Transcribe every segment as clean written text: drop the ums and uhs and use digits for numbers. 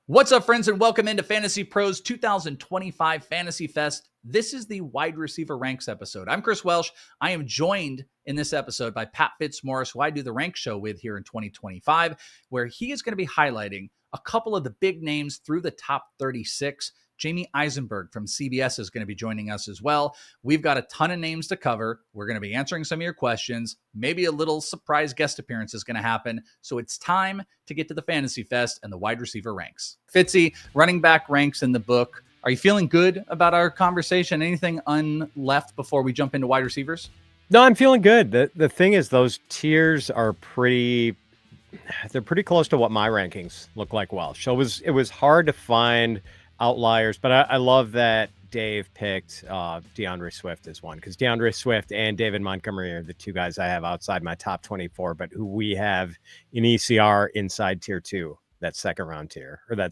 What's up, friends, and welcome into Fantasy Pros 2025 Fantasy Fest. This is the wide receiver ranks episode. I'm Chris Welsh. I am joined in this episode by Pat Fitzmaurice, who I do the rank show with here in 2025, where he is going to be highlighting a couple of the big names through the top 36. Jamey Eisenberg from CBS is going to be joining us as well. We've got a ton of names to cover. We're going to be answering some of your questions. Maybe a little surprise guest appearance is going to happen. So it's time to get to the Fantasy Fest and the wide receiver ranks. Fitzy, running back ranks in the book. Are you feeling good about our conversation? Anything unleft before we jump into wide receivers? No, I'm feeling good. The thing is, those tiers are they're pretty close to what my rankings look like, Welsh. So it was hard to find outliers, but I love that Dave picked DeAndre Swift as one, because DeAndre Swift and David Montgomery are the two guys I have outside my top 24, but who we have in ECR inside tier 2, that second round tier, or that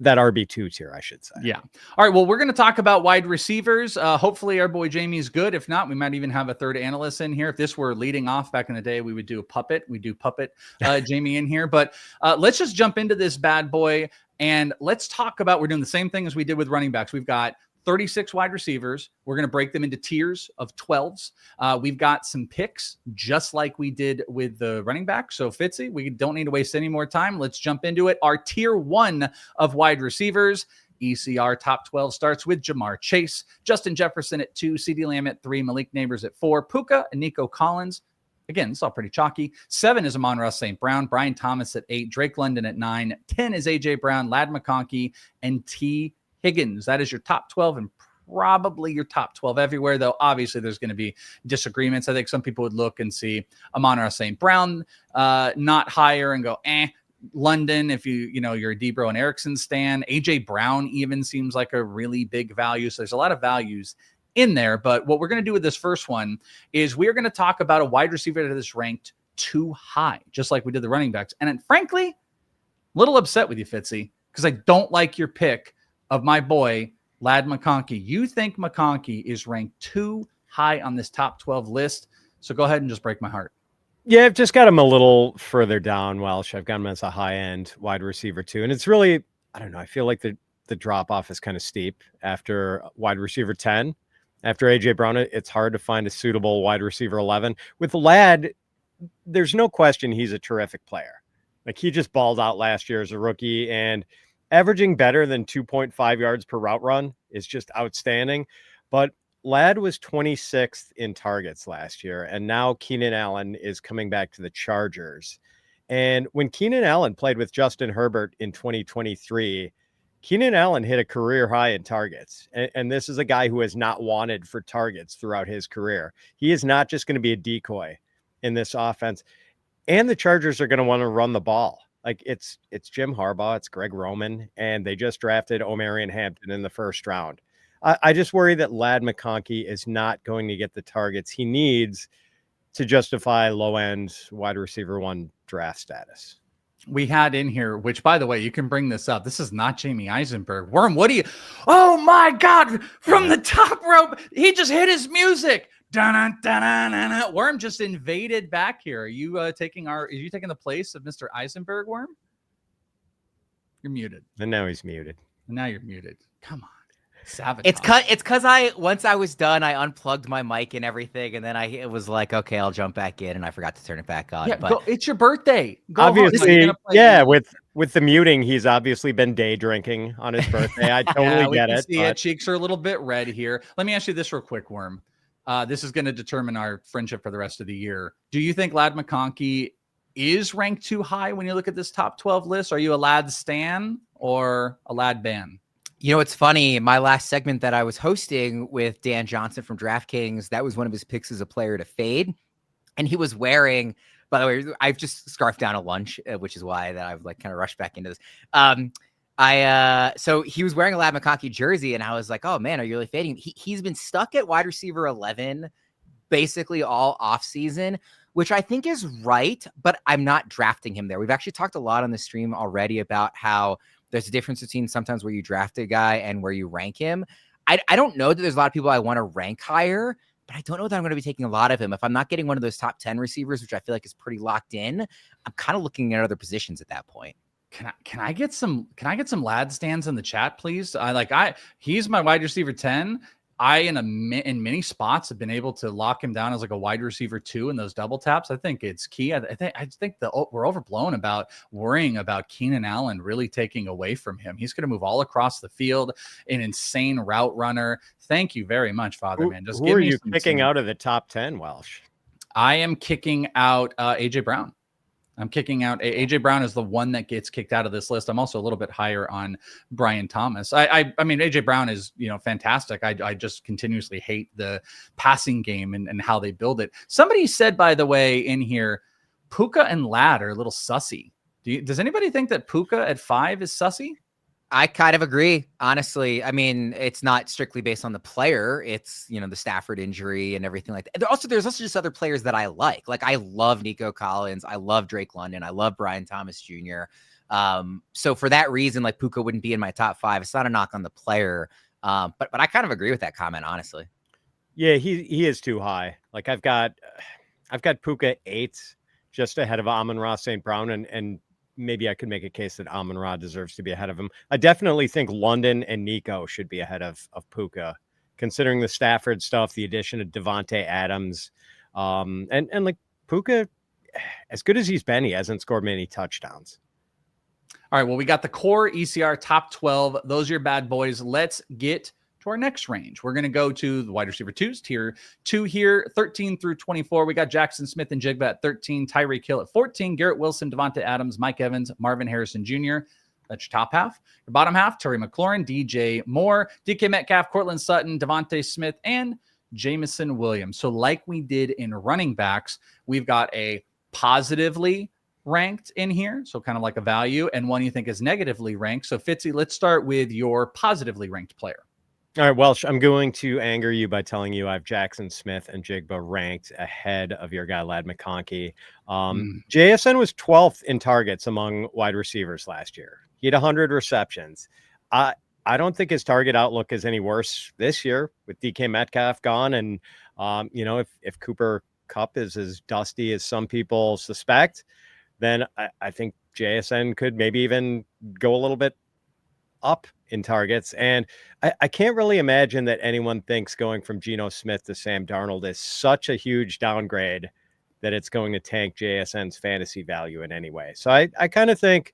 RB2 tier, I should say. Yeah. All right. Well, we're going to talk about wide receivers. Hopefully our boy Jamey is good. If not, we might even have a third analyst in here. If this were leading off back in the day, we would do a puppet. We do puppet Jamey in here, but let's just jump into this bad boy. And let's talk about, we're doing the same thing as we did with running backs. We've got 36 wide receivers. We're going to break them into tiers of 12s. We've got some picks, just like we did with the running back. So Fitzy, we don't need to waste any more time. Let's jump into it. Our tier 1 of wide receivers, ECR Top 12, starts with Jamar Chase, Justin Jefferson at 2, CeeDee Lamb at 3, Malik Neighbors at 4, Puka and Nico Collins. Again, it's all pretty chalky. 7 is Amon-Ra St. Brown, Brian Thomas at 8, Drake London at 9, 10 is A.J. Brown, Ladd McConkey, and T. Higgins. That is your top 12 and probably your top 12 everywhere, though obviously there's going to be disagreements. I think some people would look and see Amon-Ra St. Brown not higher and go, London, if you're a Debro and Erickson stan. A.J. Brown even seems like a really big value. So there's a lot of values in there, but what we're going to do with this first one is we're going to talk about a wide receiver that is ranked too high, just like we did the running backs. And frankly, a little upset with you, Fitzy, because I don't like your pick of my boy, Ladd McConkey. You think McConkey is ranked too high on this top 12 list. So go ahead and just break my heart. Yeah, I've just got him a little further down, Welsh. I've got him as a high-end wide receiver too. And it's really, I don't know, I feel like the drop-off is kind of steep after wide receiver 10. After A.J. Brown, it's hard to find a suitable wide receiver 11. With Ladd, there's no question he's a terrific player. Like, he just balled out last year as a rookie, and averaging better than 2.5 yards per route run is just outstanding. But Ladd was 26th in targets last year, and now Keenan Allen is coming back to the Chargers. And when Keenan Allen played with Justin Herbert in 2023, Keenan Allen hit a career high in targets, and this is a guy who has not wanted for targets throughout his career. He is not just going to be a decoy in this offense, and the Chargers are going to want to run the ball. Like, it's Jim Harbaugh, it's Greg Roman, and they just drafted Omarion Hampton in the first round. I just worry that Ladd McConkey is not going to get the targets he needs to justify low-end wide receiver 1 draft status. We had in here, which, by the way, you can bring this up. This is not Jamey Eisenberg. Worm, what do you? Oh my God! From the top rope, he just hit his music. Dun-dun-dun-dun-dun. Worm just invaded back here. Are you taking the place of Mr. Eisenberg, Worm? You're muted. And now he's muted. Now you're muted. Come on. Sabotage. It's because once I was done, I unplugged my mic and everything, and then it was like, okay, I'll jump back in, and I forgot to turn it back on. Yeah, but it's your birthday. Go obviously, yeah. With the muting, he's obviously been day drinking on his birthday. I totally get it. See it. Cheeks are a little bit red here. Let me ask you this real quick, Worm. This is going to determine our friendship for the rest of the year. Do you think Ladd McConkey is ranked too high when you look at this top 12 list? Are you a Ladd stan or a Ladd ban? You know, it's funny. My last segment that I was hosting with Dan Johnson from DraftKings, that was one of his picks as a player to fade. And he was wearing, by the way, I've just scarfed down a lunch, which is why that I've kind of rushed back into this. So he was wearing a Ladd McConkey jersey, and I was like, oh man, are you really fading? He's been stuck at wide receiver 11 basically all off season, which I think is right, but I'm not drafting him there. We've actually talked a lot on the stream already about how there's a difference between sometimes where you draft a guy and where you rank him. I don't know that there's a lot of people I want to rank higher, but I don't know that I'm going to be taking a lot of him. If I'm not getting one of those top 10 receivers, which I feel like is pretty locked in, I'm kind of looking at other positions at that point. Can I get some lad stands in the chat, please? He's my wide receiver 10. I in many spots have been able to lock him down as like a wide receiver 2 in those double taps. I think it's key. I think we're overblown about worrying about Keenan Allen really taking away from him. He's going to move all across the field, an insane route runner. Thank you very much, Father Man. Just who are you kicking out of the top 10, Welsh? I am kicking out AJ Brown. I'm kicking out AJ Brown is the one that gets kicked out of this list. I'm also a little bit higher on Brian Thomas. I mean, AJ Brown is, fantastic. I just continuously hate the passing game and how they build it. Somebody said, by the way, in here, Puka and Ladd are a little sussy. Does anybody think that Puka at 5 is sussy? I kind of agree, honestly. I mean, it's not strictly based on the player. It's, the Stafford injury and everything like that. There's also just other players that I like. Like, I love Nico Collins. I love Drake London. I love Brian Thomas Jr. So for that reason, like, Puka wouldn't be in my top 5. It's not a knock on the player. But I kind of agree with that comment, honestly. Yeah, he is too high. Like, I've got Puka 8, just ahead of Amon-Ra St. Brown, and maybe I could make a case that Amon-Ra deserves to be ahead of him. I definitely think London and Nico should be ahead of Puka, considering the Stafford stuff, the addition of Devontae Adams. And like Puka, as good as he's been, he hasn't scored many touchdowns. All right, well, we got the core ECR top 12. Those are your bad boys. Let's get to our next range. We're going to go to the wide receiver 2s, tier 2 here, 13 through 24. We got Jaxson, Smith-Njigba at 13, Tyreek Hill at 14, Garrett Wilson, Devontae Adams, Mike Evans, Marvin Harrison Jr. That's your top half. Your bottom half, Terry McLaurin, DJ Moore, DK Metcalf, Cortland Sutton, Devontae Smith, and Jameson Williams. So like we did in running backs, we've got a positively ranked in here, so kind of like a value, and one you think is negatively ranked. So Fitzy, let's start with your positively ranked player. All right, Welsh, I'm going to anger you by telling you I have Jaxson, Smith, and Njigba ranked ahead of your guy, Lad McConkey. JSN was 12th in targets among wide receivers last year. He had 100 receptions. I don't think his target outlook is any worse this year with DK Metcalf gone. And, if Cooper Kupp is as dusty as some people suspect, then I think JSN could maybe even go a little bit up in targets. And I can't really imagine that anyone thinks going from Geno Smith to Sam Darnold is such a huge downgrade that it's going to tank JSN's fantasy value in any way. So I kind of think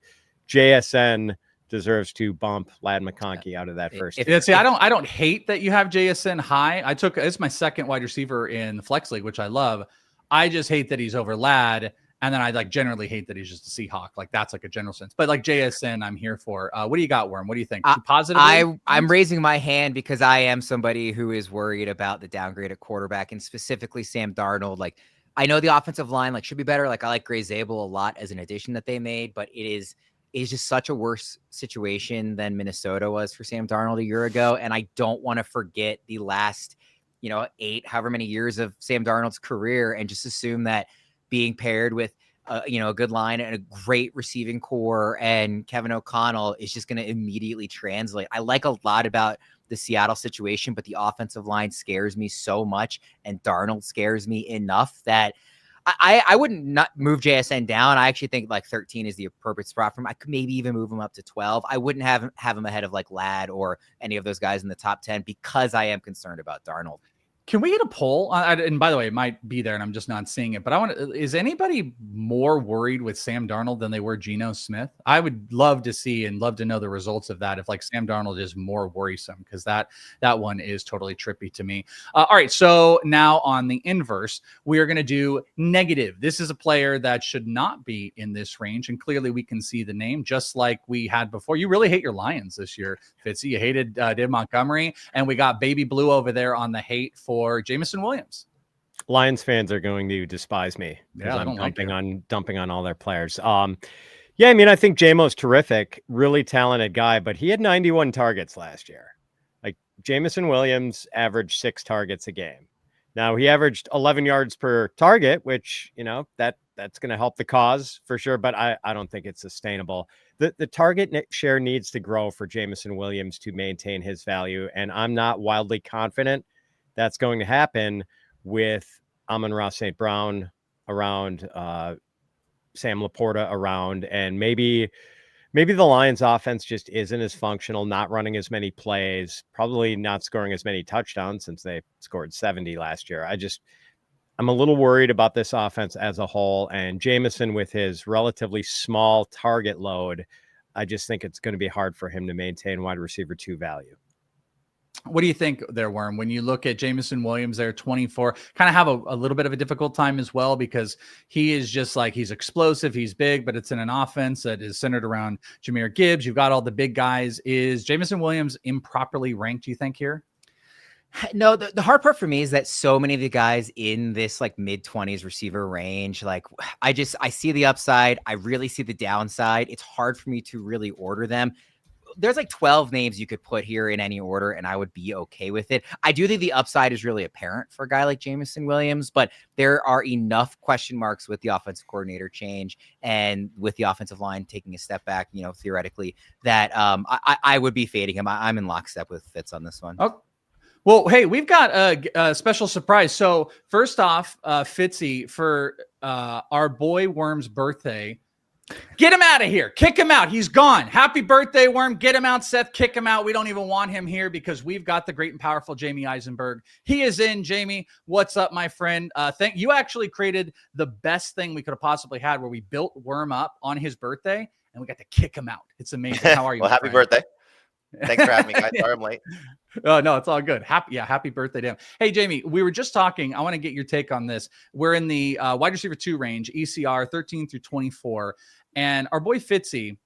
JSN deserves to bump Lad McConkey out of that first. I don't hate that you have JSN high. It's my second wide receiver in the flex league, which I love. I just hate that he's over Lad. And then I generally hate that he's just a Seahawk. Like, that's like a general sense. But like JSN, I'm here for. What do you got, Worm? What do you think? Positive? I'm raising my hand because I am somebody who is worried about the downgrade at quarterback, and specifically Sam Darnold. Like, I know the offensive line should be better. Like, I like Gray Zabel a lot as an addition that they made, but it is just such a worse situation than Minnesota was for Sam Darnold a year ago. And I don't want to forget the last, 8, however many years of Sam Darnold's career, and just assume that being paired with, a good line and a great receiving core and Kevin O'Connell is just going to immediately translate. I like a lot about the Seattle situation, but the offensive line scares me so much, and Darnold scares me enough that I wouldn't not move JSN down. I actually think 13 is the appropriate spot for him. I could maybe even move him up to 12. I wouldn't have him ahead of Ladd or any of those guys in the top 10 because I am concerned about Darnold. Can we get a poll? And by the way, it might be there and I'm just not seeing it, but is anybody more worried with Sam Darnold than they were Geno Smith? I would love to see and love to know the results of that. If Sam Darnold is more worrisome, because that one is totally trippy to me. All right. So now on the inverse, we are going to do negative. This is a player that should not be in this range. And clearly we can see the name just like we had before. You really hate your Lions this year, Fitzy. You hated David Montgomery, and we got Baby Blue over there on the hate for Jameson Williams. Lions fans are going to despise me because I'm dumping on all their players. I think Jamo's terrific, really talented guy, but he had 91 targets last year. Like, Jameson Williams averaged 6 targets a game. Now, he averaged 11 yards per target, which, that's going to help the cause for sure, but I don't think it's sustainable. The target share needs to grow for Jameson Williams to maintain his value, and I'm not wildly confident that's going to happen with Amon-Ra St. Brown around, Sam Laporta around, and maybe maybe the Lions offense just isn't as functional, not running as many plays, probably not scoring as many touchdowns since they scored 70 last year. I'm a little worried about this offense as a whole, and Jameson with his relatively small target load, I just think it's going to be hard for him to maintain wide receiver 2 value. What do you think there, Worm? When you look at Jameson Williams there, 24, kind of have a little bit of a difficult time as well, because he is just like, he's explosive, he's big, but it's in an offense that is centered around Jahmyr Gibbs. You've got all the big guys. Is Jameson Williams improperly ranked, do you think, here? No, the hard part for me is that so many of the guys in this like mid-20s receiver range, like I see the upside. I really see the downside. It's hard for me to really order them. There's like 12 names you could put here in any order, and I would be okay with it. I do think the upside is really apparent for a guy like Jameson Williams, but there are enough question marks with the offensive coordinator change and with the offensive line taking a step back, theoretically, that I would be fading him. I'm in lockstep with Fitz on this one. Oh. Well, hey, we've got a special surprise. So first off, Fitzy, for our boy Worm's birthday, get him out of here. Kick him out. He's gone. Happy birthday, Worm. Get him out, Seth. Kick him out. We don't even want him here because we've got the great and powerful Jamey Eisenberg. He is in. Jamey, what's up, my friend? Thank you. Actually created the best thing we could have possibly had, where we built Worm up on his birthday and we got to kick him out. It's amazing. How are you? Well, happy birthday. Thanks for having me, guys. Sorry I'm late. Oh, no, it's all good. Happy birthday to him. Hey, Jamey, we were just talking. I want to get your take on this. We're in the wide receiver 2 range, ECR 13 through 24. And our boy Fitzy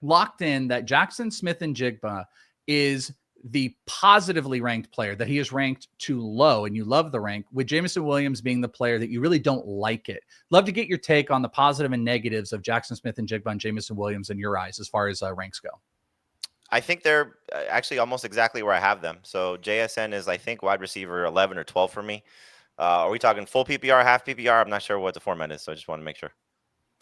locked in that Jaxson, Smith-Njigba is the positively ranked player, that he is ranked too low, and you love the rank, with Jameson Williams being the player that you really don't like it. Love to get your take on the positive and negatives of Jaxson Smith-Njigba and Jameson Williams in your eyes as far as ranks go. I think they're actually almost exactly where I have them. So JSN is, I think, wide receiver 11 or 12 for me. Are we talking full PPR, half PPR? I'm not sure what the format is, so I just want to make sure.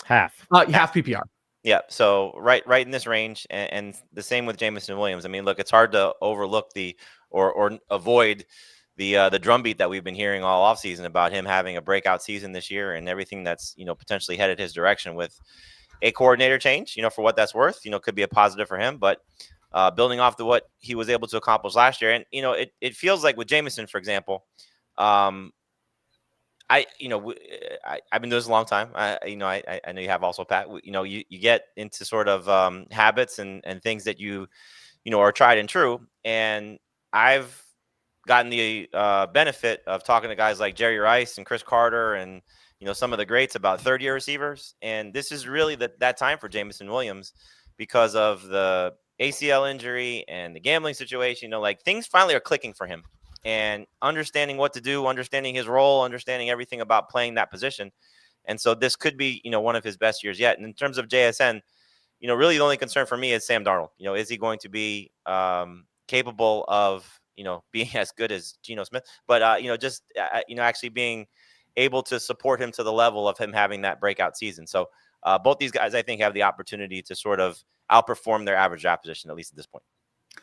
Half PPR. Yeah, so right in this range, and the same with Jameson Williams. I mean, look, it's hard to overlook or avoid the drumbeat that we've been hearing all offseason about him having a breakout season this year and everything that's potentially headed his direction with a coordinator change. For what that's worth, could be a positive for him, but building off what he was able to accomplish last year, and it feels like with Jameson, for example, I've been doing this a long time. I know you have also, Pat. You get into sort of habits and things that you are tried and true. And I've gotten the benefit of talking to guys like Jerry Rice and Chris Carter and some of the greats about third-year receivers. And this is really that time for Jameson Williams because of the ACL injury and the gambling situation. Things finally are clicking for him. And understanding what to do, understanding his role, understanding everything about playing that position. And so this could be, one of his best years yet. And in terms of JSN, really the only concern for me is Sam Darnold. Is he going to be capable of, being as good as Geno Smith? But, actually being able to support him to the level of him having that breakout season. So both these guys, I think, have the opportunity to sort of outperform their average draft position, at least at this point.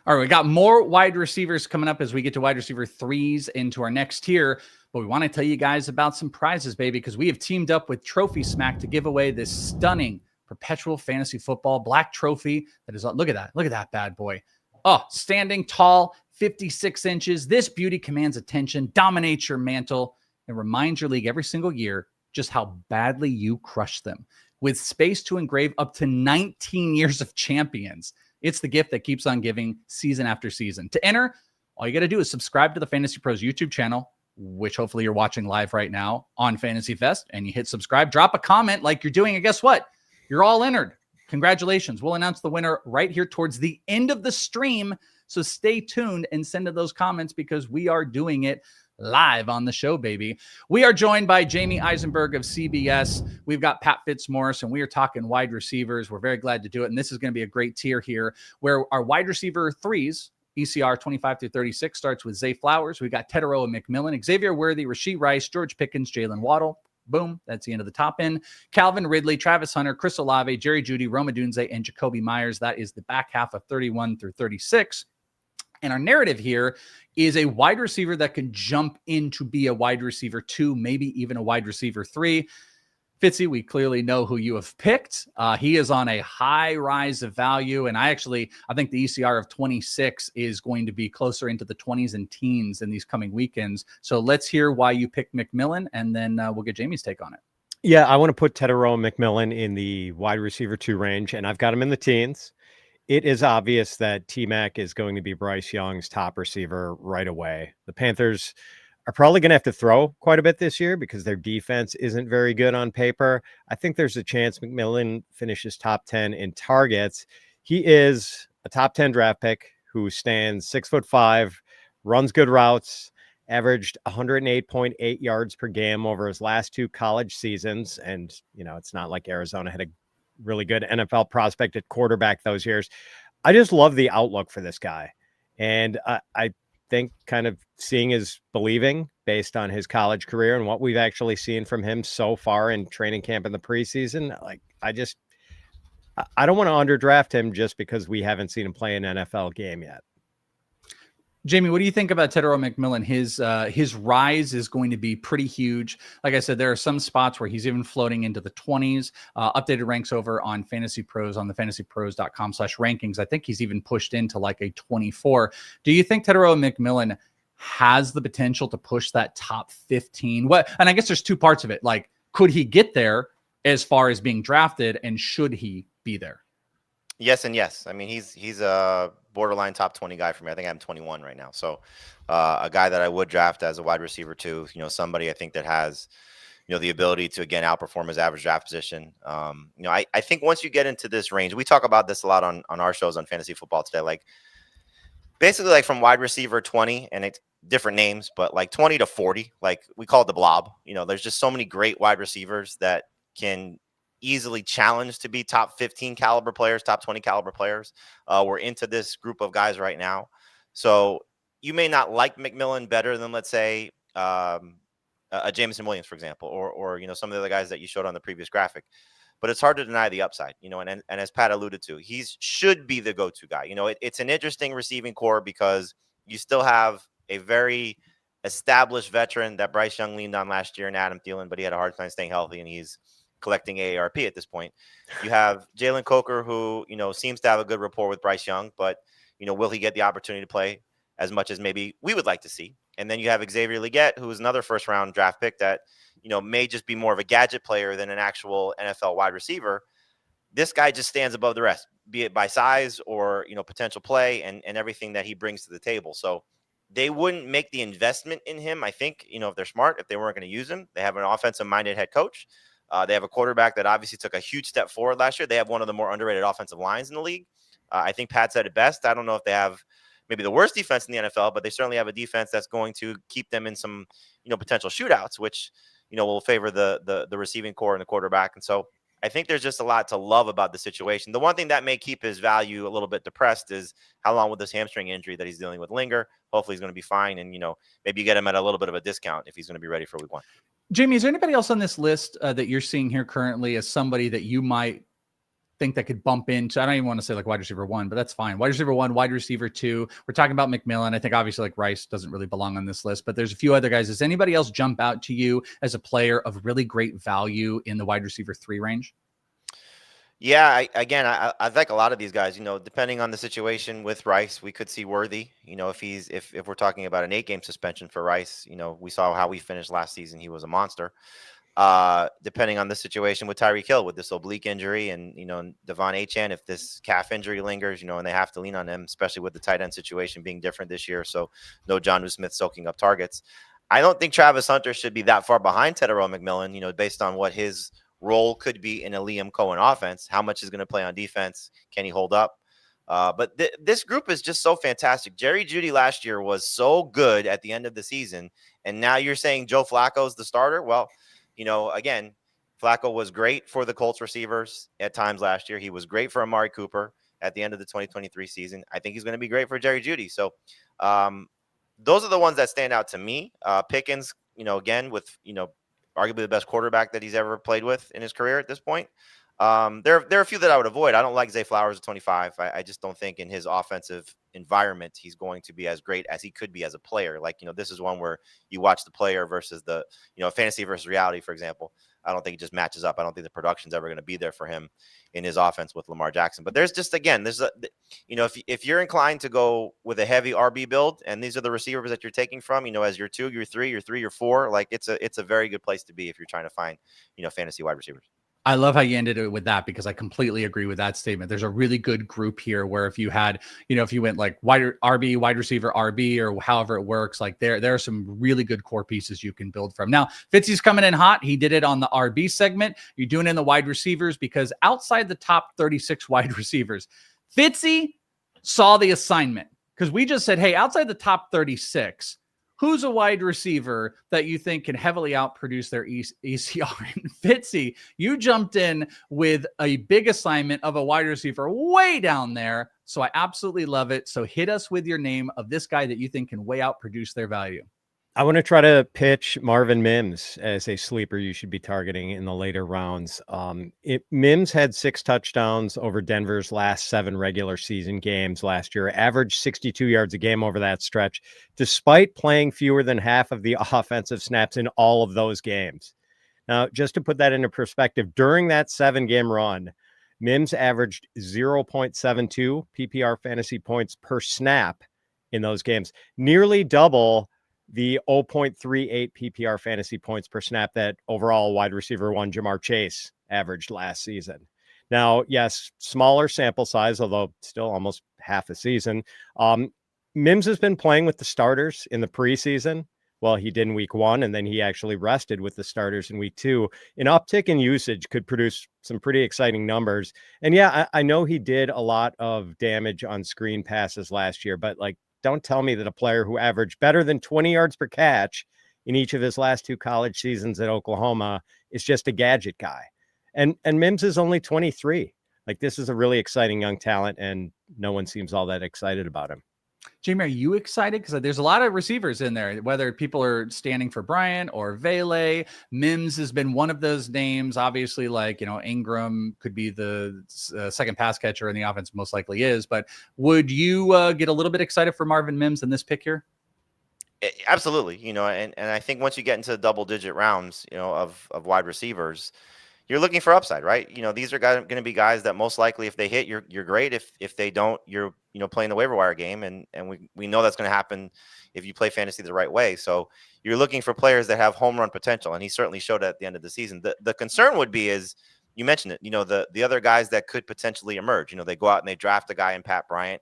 All right, we got more wide receivers coming up as we get to wide receiver 3s into our next tier. But we want to tell you guys about some prizes, baby, because we have teamed up with Trophy Smack to give away this stunning perpetual fantasy football black trophy that is, look at that bad boy. Oh, standing tall, 56 inches. This beauty commands attention, dominates your mantle, and reminds your league every single year just how badly you crush them. With space to engrave up to 19 years of champions. It's the gift that keeps on giving season after season. To enter, all you got to do is subscribe to the Fantasy Pros YouTube channel, which hopefully you're watching live right now on Fantasy Fest, and you hit subscribe, drop a comment like you're doing, and guess what? You're all entered. Congratulations. We'll announce the winner right here towards the end of the stream, so stay tuned and send in those comments because we are doing it live on the show, baby. We are joined by Jamey Eisenberg of CBS. We've got Pat Fitzmaurice, and we are talking wide receivers. We're very glad to do it, and this is going to be a great tier here where our wide receiver 3s, ECR 25 through 36, starts with Zay Flowers. We've got Teteroa McMillan, Xavier Worthy, Rashee Rice, George Pickens, Jalen Waddle. Boom. That's the end of the top end. Calvin Ridley, Travis Hunter, Chris Olave, Jerry Jeudy, Rome Odunze, and Jacoby Myers. That is the back half of 31 through 36. And our narrative here is a wide receiver that can jump in to be a wide receiver 2, maybe even a wide receiver 3. Fitzy, we clearly know who you have picked. He is on a high rise of value. And I think the ECR of 26 is going to be closer into the 20s and teens in these coming weekends. So let's hear why you picked McMillan, and then we'll get Jamey's take on it. Yeah, I want to put Tedero McMillan in the wide receiver 2 range, and I've got him in the teens. It is obvious that T-Mac is going to be Bryce Young's top receiver right away. The Panthers are probably going to have to throw quite a bit this year because their defense isn't very good on paper. I think there's a chance McMillan finishes top 10 in targets. He is a top 10 draft pick who stands 6'5", runs good routes, averaged 108.8 yards per game over his last 2 college seasons. And, it's not like Arizona had a really good NFL prospect at quarterback those years. I just love the outlook for this guy. And I think kind of seeing is believing based on his college career and what we've actually seen from him so far in training camp in the preseason. Like, I don't want to underdraft him just because we haven't seen him play an NFL game yet. Jamey, what do you think about Tedero McMillan? His rise is going to be pretty huge. Like I said, there are some spots where he's even floating into the 20s. Updated ranks over on Fantasy Pros on the fantasypros.com/rankings. I think he's even pushed into like a 24. Do you think Tedero McMillan has the potential to push that top 15? And I guess there's 2 parts of it. Like, could he get there as far as being drafted, and should he be there? Yes and yes. I mean, he's a borderline top 20 guy for me. I think I'm 21 right now. So a guy that I would draft as a wide receiver too, somebody I think that has, the ability to, again, outperform his average draft position. I think once you get into this range, we talk about this a lot on our shows on Fantasy Football Today, like basically like from wide receiver 20, and it's different names, but like 20 to 40, like we call it the blob. There's just so many great wide receivers that can easily challenged to be top 15 caliber players, top 20 caliber players. We're into this group of guys right now. So you may not like McMillan better than, let's say, a Jameson Williams, for example, or some of the other guys that you showed on the previous graphic. But it's hard to deny the upside, and as Pat alluded to, he should be the go-to guy. It's an interesting receiving core because you still have a very established veteran that Bryce Young leaned on last year in Adam Thielen, but he had a hard time staying healthy, and he's collecting AARP at this point. You have Jalen Coker, who, seems to have a good rapport with Bryce Young, but, will he get the opportunity to play as much as maybe we would like to see? And then you have Xavier Legette, who is another first-round draft pick that, may just be more of a gadget player than an actual NFL wide receiver. This guy just stands above the rest, be it by size or, potential play and everything that he brings to the table. So they wouldn't make the investment in him, I think, if they're smart, if they weren't going to use him. They have an offensive-minded head coach. They have a quarterback that obviously took a huge step forward last year. They have one of the more underrated offensive lines in the league. I think Pat said it best. I don't know if they have maybe the worst defense in the NFL, but they certainly have a defense that's going to keep them in some, potential shootouts, which, will favor the receiving core and the quarterback. And so I think there's just a lot to love about the situation. The one thing that may keep his value a little bit depressed is how long will this hamstring injury that he's dealing with linger. Hopefully he's going to be fine. And, maybe you get him at a little bit of a discount if he's going to be ready for week 1. Jamey, is there anybody else on this list that you're seeing here currently as somebody that you might think that could bump into? I don't even want to say like wide receiver 1, but that's fine. Wide receiver 1, wide receiver 2. We're talking about McMillan. I think obviously like Rice doesn't really belong on this list, but there's a few other guys. Does anybody else jump out to you as a player of really great value in the wide receiver 3 range? Yeah, I like a lot of these guys, depending on the situation with Rice, we could see Worthy, if we're talking about an 8-game suspension for Rice, we saw how he finished last season. He was a monster. Depending on the situation with Tyreek Hill with this oblique injury and, Devon Achane, if this calf injury lingers, and they have to lean on him, especially with the tight end situation being different this year. So no Jonnu Smith soaking up targets. I don't think Travis Hunter should be that far behind Tedero McMillan, based on what his role could be in a Liam Cohen offense. How much is going to play on defense? Can he hold up? But this group is just so fantastic. Jerry Jeudy last year was so good at the end of the season. And now you're saying Joe Flacco's the starter? Well, again, Flacco was great for the Colts receivers at times last year. He was great for Amari Cooper at the end of the 2023 season. I think he's going to be great for Jerry Jeudy. So those are the ones that stand out to me. Pickens, again, with, arguably the best quarterback that he's ever played with in his career at this point. There are a few that I would avoid. I don't like Zay Flowers at 25. I just don't think in his offensive environment he's going to be as great as he could be as a player. Like, this is one where you watch the player versus the, fantasy versus reality, for example. I don't think it just matches up. I don't think the production's ever going to be there for him in his offense with Lamar Jackson. But there's just, again, if you're inclined to go with a heavy RB build, and these are the receivers that you're taking from, as your 2, your 3, your 3, your 4, like it's a very good place to be if you're trying to find, fantasy wide receivers. I love how you ended it with that, because I completely agree with that statement. There's a really good group here where if you had, if you went like wide receiver RB, or however it works, like there are some really good core pieces you can build from. Now, Fitzy's coming in hot. He did it on the RB segment. You're doing it in the wide receivers, because outside the top 36 wide receivers, Fitzy saw the assignment, because we just said, hey, outside the top 36, who's a wide receiver that you think can heavily outproduce their ECR? And Fitzy, you jumped in with a big assignment of a wide receiver way down there. So I absolutely love it. So hit us with your name of this guy that you think can way outproduce their value. I want to try to pitch Marvin Mims as a sleeper you should be targeting in the later rounds. Mims had 6 touchdowns over Denver's last 7 regular season games last year, averaged 62 yards a game over that stretch, despite playing fewer than half of the offensive snaps in all of those games. Now, just to put that into perspective, during that 7-game run, Mims averaged 0.72 PPR fantasy points per snap in those games, nearly double the 0.38 PPR fantasy points per snap that overall wide receiver 1 Jamar Chase averaged last season. Now, yes, smaller sample size, although still almost half a season. Mims has been playing with the starters in the preseason. Well, he did in week 1, and then he actually rested with the starters in week 2. An uptick in usage could produce some pretty exciting numbers. And yeah, I know he did a lot of damage on screen passes last year, but don't tell me that a player who averaged better than 20 yards per catch in each of his last 2 college seasons at Oklahoma is just a gadget guy. And Mims is only 23. This is a really exciting young talent, and no one seems all that excited about him. Jamey, are you excited? Because there's a lot of receivers in there, whether people are standing for Bryant or Vele. Mims has been one of those names. Obviously, Ingram could be the second pass catcher in the offense, most likely is. But would you get a little bit excited for Marvin Mims in this pick here? Absolutely. And I think once you get into the double-digit rounds, of wide receivers, you're looking for upside, right? These are going to be guys that most likely, if they hit, you're great. If they don't, you're playing the waiver wire game, and we know that's going to happen if you play fantasy the right way. So you're looking for players that have home run potential, and he certainly showed it at the end of the season. The concern would be is, you mentioned it, the other guys that could potentially emerge. They go out and they draft a guy in Pat Bryant.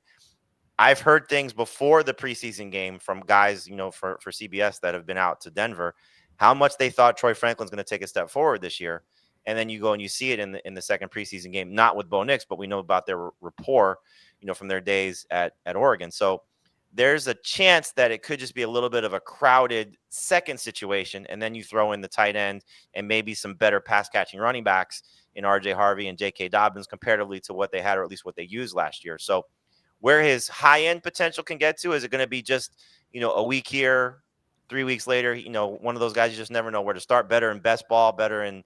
I've heard things before the preseason game from guys, for CBS that have been out to Denver, how much they thought Troy Franklin's going to take a step forward this year. And then you go and you see it in the second preseason game, not with Bo Nix, but we know about their rapport, from their days at Oregon. So there's a chance that it could just be a little bit of a crowded second situation. And then you throw in the tight end and maybe some better pass catching running backs in RJ Harvey and J.K. Dobbins comparatively to what they had, or at least what they used last year. So where his high end potential can get to, is it going to be just, a week here, 3 weeks later, one of those guys you just never know where to start, better in best ball, better in,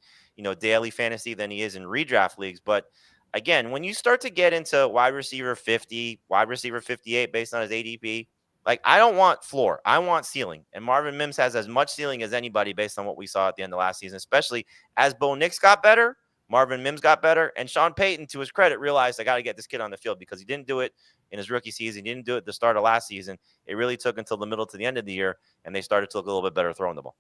daily fantasy than he is in redraft leagues. But again, when you start to get into wide receiver 50, wide receiver 58, based on his ADP, I don't want floor, I want ceiling. And Marvin Mims has as much ceiling as anybody based on what we saw at the end of last season, especially as Bo Nix got better, Marvin Mims got better. And Sean Payton, to his credit, realized I got to get this kid on the field, because he didn't do it in his rookie season. He didn't do it at the start of last season. It really took until the middle to the end of the year, and they started to look a little bit better throwing the ball.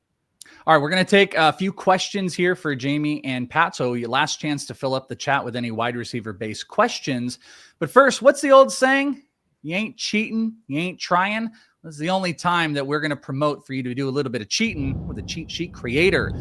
All right, we're going to take a few questions here for Jamey and Pat. So your last chance to fill up the chat with any wide receiver-based questions. But first, what's the old saying? You ain't cheating, you ain't trying. This is the only time that we're going to promote for you to do a little bit of cheating with a cheat sheet creator.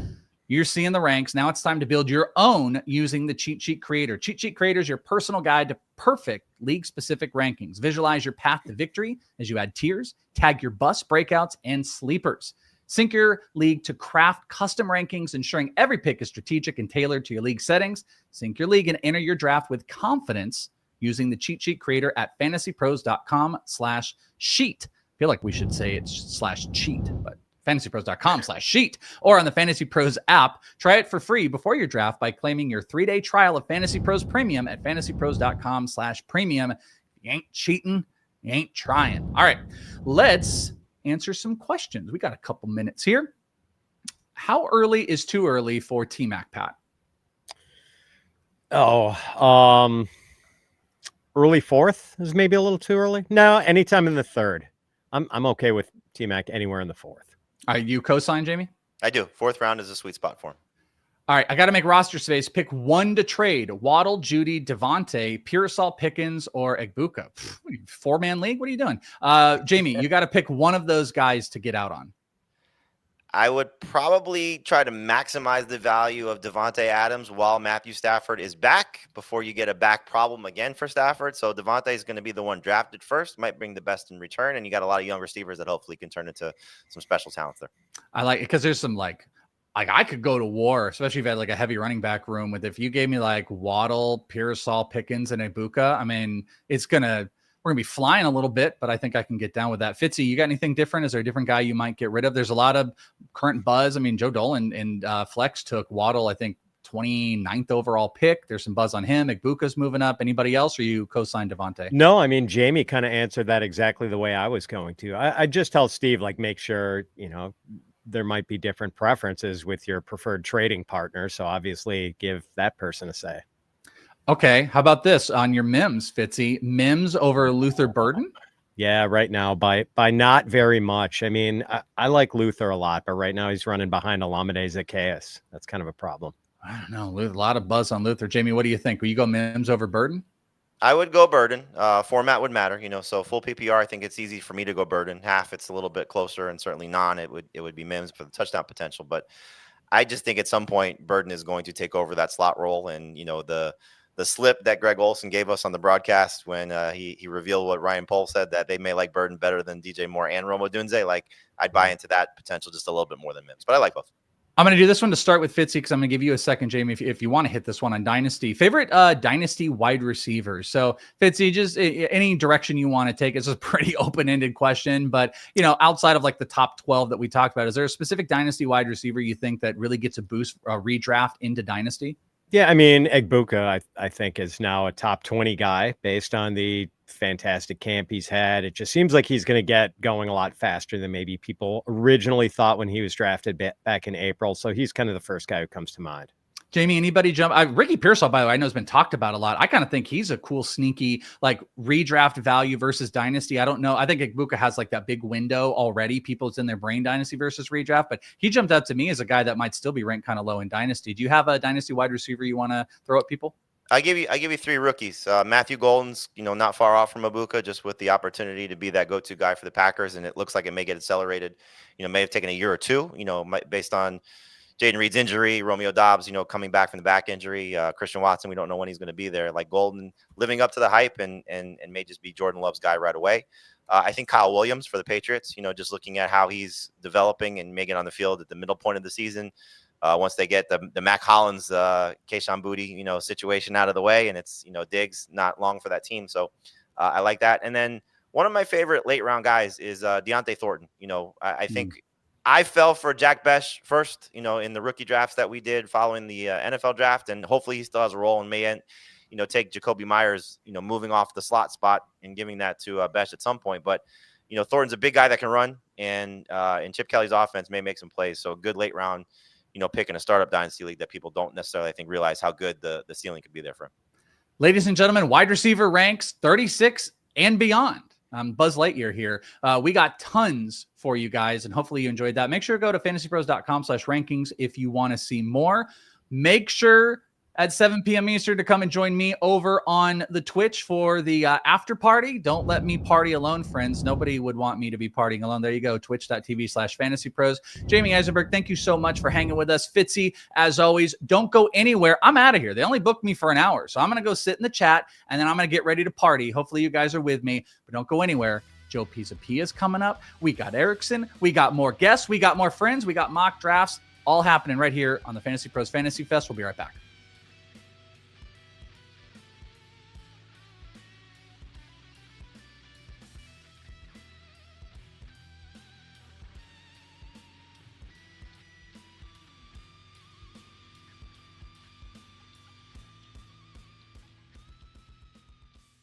You're seeing the ranks. Now it's time to build your own using the Cheat Sheet Creator. Cheat Sheet Creator is your personal guide to perfect league-specific rankings. Visualize your path to victory as you add tiers, tag your bust, breakouts, and sleepers. Sync your league to craft custom rankings, ensuring every pick is strategic and tailored to your league settings. Sync your league and enter your draft with confidence using the Cheat Sheet Creator at fantasypros.com/sheet. I feel like we should say it's /cheat, but fantasypros.com/sheet, or on the Fantasy Pros app. Try it for free before your draft by claiming your 3-day trial of Fantasy Pros Premium at fantasypros.com/premium. You ain't cheating, you ain't trying. All right, let's answer some questions. We got a couple minutes here. How early is too early for T-Mac, Pat? Early fourth is maybe a little too early. No, anytime in the third. I'm okay with T-Mac anywhere in the fourth. Are you co-sign, Jamey? I do. Fourth round is a sweet spot for him. All right, I got to make roster space. Pick one to trade: Waddle, Judy, Devontae, Pearsall, Pickens, or Egbuka. 4-man league? What are you doing? Jamey, you got to pick one of those guys to get out on. I would probably try to maximize the value of Devontae Adams while Matthew Stafford is back before you get a back problem again for Stafford. So Devontae is going to be the one drafted first, might bring the best in return. And you got a lot of young receivers that hopefully can turn into some special talents there. I like it because there's some like I could go to war, especially if you had like a heavy running back room with, if you gave me like Waddle, Pearsall, Pickens, and Egbuka, I mean, we're going to be flying a little bit, but I think I can get down with that. Fitzy, you got anything different? Is there a different guy you might get rid of? There's a lot of current buzz. I mean, Joe Dolan and Flex took Waddle, I think 29th overall pick. There's some buzz on him. Egbuka's moving up. Anybody else, or you co-signed Devontae? No, I mean, Jamey kind of answered that exactly the way I was going to. I just tell Steve, like, make sure, there might be different preferences with your preferred trading partner. So obviously give that person a say. Okay. How about this on your Mims, Fitzy? Mims over Luther Burden? Yeah, right now by not very much. I mean, I like Luther a lot, but right now he's running behind Olamide Zaccheaus. That's kind of a problem. I don't know. A lot of buzz on Luther. Jamey, what do you think? Will you go Mims over Burden? I would go Burden. Format would matter, so full PPR, I think it's easy for me to go Burden. Half, it's a little bit closer, and certainly it would be Mims for the touchdown potential. But I just think at some point Burden is going to take over that slot role. And the slip that Greg Olsen gave us on the broadcast when he revealed what Ryan Pohl said, that they may like Burden better than DJ Moore and Rome Odunze. Like, I'd buy into that potential just a little bit more than Mims, but I like both. I'm going to do this one to start with Fitzy because I'm going to give you a second, Jamey, if you want to hit this one on Dynasty. Favorite Dynasty wide receivers. So, Fitzy, just any direction you want to take. It's a pretty open-ended question, but, outside of like the top 12 that we talked about, is there a specific Dynasty wide receiver you think that really gets a boost, redraft into Dynasty? Yeah, I mean, Egbuka, I think, is now a top 20 guy based on the fantastic camp he's had. It just seems like he's going to get going a lot faster than maybe people originally thought when he was drafted back in April. So he's kind of the first guy who comes to mind. Jamey, anybody jump? Ricky Pearsall, by the way, I know has been talked about a lot. I kind of think he's a cool, sneaky, like redraft value versus Dynasty. I don't know. I think Egbuka has like that big window already. People's in their brain Dynasty versus redraft, but he jumped out to me as a guy that might still be ranked kind of low in Dynasty. Do you have a Dynasty wide receiver you want to throw at people? I give you three rookies. Matthew Golden's, not far off from Egbuka, just with the opportunity to be that go-to guy for the Packers, and it looks like it may get accelerated. May have taken a year or two, based on Jaden Reed's injury, Romeo Dobbs, coming back from the back injury, Christian Watson, we don't know when he's going to be there. Like Golden, living up to the hype and may just be Jordan Love's guy right away. I think Kyle Williams for the Patriots, just looking at how he's developing and making on the field at the middle point of the season. Once they get the Mac Hollins, Kayshon Boutte, situation out of the way, and it's, Diggs not long for that team. So I like that. And then one of my favorite late round guys is Deontay Thornton. I think I fell for Jack Besh first, in the rookie drafts that we did following the NFL draft, and hopefully he still has a role and may, take Jacoby Myers, moving off the slot spot and giving that to Besh at some point. But, Thornton's a big guy that can run, and Chip Kelly's offense may make some plays. So a good late round, pick in a startup Dynasty league that people don't necessarily, I think, realize how good the ceiling could be there for him. Ladies and gentlemen, wide receiver ranks 36 and beyond. Buzz Lightyear here. We got tons for you guys, and hopefully you enjoyed that. Make sure to go to fantasypros.com/rankings if you want to see more. Make sure at 7 p.m. Eastern to come and join me over on the Twitch for the after party. Don't let me party alone, friends. Nobody would want me to be partying alone. There you go, twitch.tv/fantasypros. Jamey Eisenberg, thank you so much for hanging with us. Fitzy, as always, don't go anywhere. I'm out of here. They only booked me for an hour, so I'm going to go sit in the chat, and then I'm going to get ready to party. Hopefully you guys are with me, but don't go anywhere. Joe Pisapia is coming up. We got Erickson. We got more guests. We got more friends. We got mock drafts. All happening right here on the Fantasy Pros Fantasy Fest. We'll be right back.